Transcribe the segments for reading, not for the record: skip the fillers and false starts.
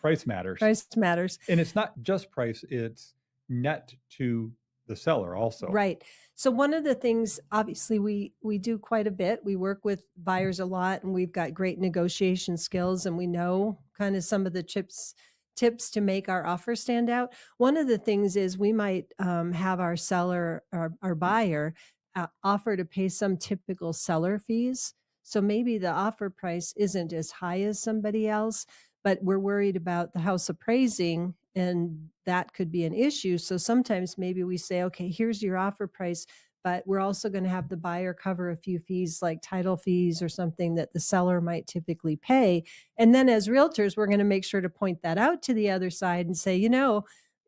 Price matters. Price matters. And it's not just price, it's net to the seller also. Right. So one of the things, obviously, we do quite a bit. We work with buyers a lot, and we've got great negotiation skills, and we know kind of some of the tips to make our offer stand out. One of the things is we might have our seller, our buyer, offer to pay some typical seller fees. So maybe the offer price isn't as high as somebody else, but we're worried about the house appraising, and that could be an issue. So sometimes maybe we say, okay, here's your offer price, but we're also going to have the buyer cover a few fees like title fees or something that the seller might typically pay. And then as realtors, we're going to make sure to point that out to the other side and say,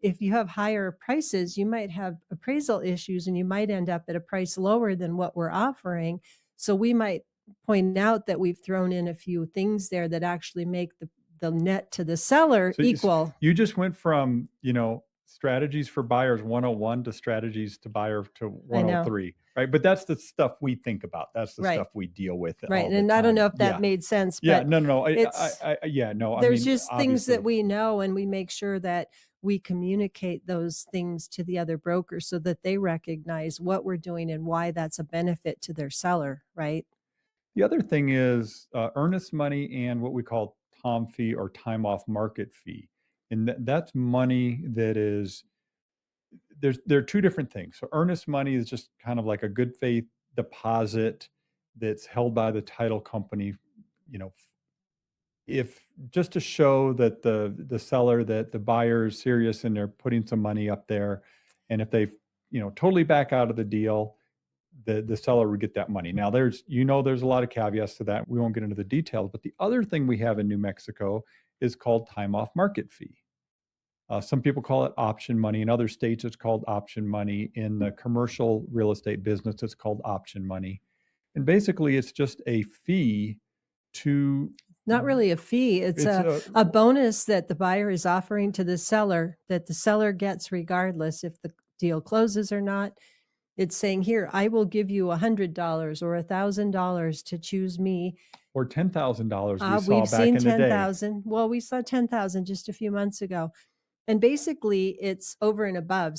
if you have higher prices, you might have appraisal issues and you might end up at a price lower than what we're offering. So we might point out that we've thrown in a few things there that actually make the net to the seller So equal. you just went from, strategies for buyers 101 to strategies to buyer to I know. 103, right? But that's the stuff we think about. That's the Right. stuff we deal with all Right. the And I don't time. know if that Yeah. made sense, Yeah. but No. it's Yeah. No. I there's mean, just things that obviously. we know, and we make sure that we communicate those things to the other broker so that they recognize what we're doing and why that's a benefit to their seller, right? The other thing is earnest money and what we call TOM fee or time off market fee. And that's money that is there are two different things. So earnest money is just kind of like a good faith deposit that's held by the title company, you know, if just to show that the seller, that the buyer is serious and they're putting some money up there, and if they totally back out of the deal, the seller would get that money. Now there's a lot of caveats to that. We won't get into the details, but the other thing we have in New Mexico is called time off market fee. Some people call it option money. In other states, it's called option money. In the commercial real estate business, it's called option money. And basically, it's just a fee to. Not really a fee. It's a bonus that the buyer is offering to the seller that the seller gets regardless if the deal closes or not. It's saying, here, I will give you $100 or $1,000 to choose me. Or $10,000 we saw We've back seen in the day. 10,000. Well, we saw 10,000 just a few months ago. And basically, it's over and above.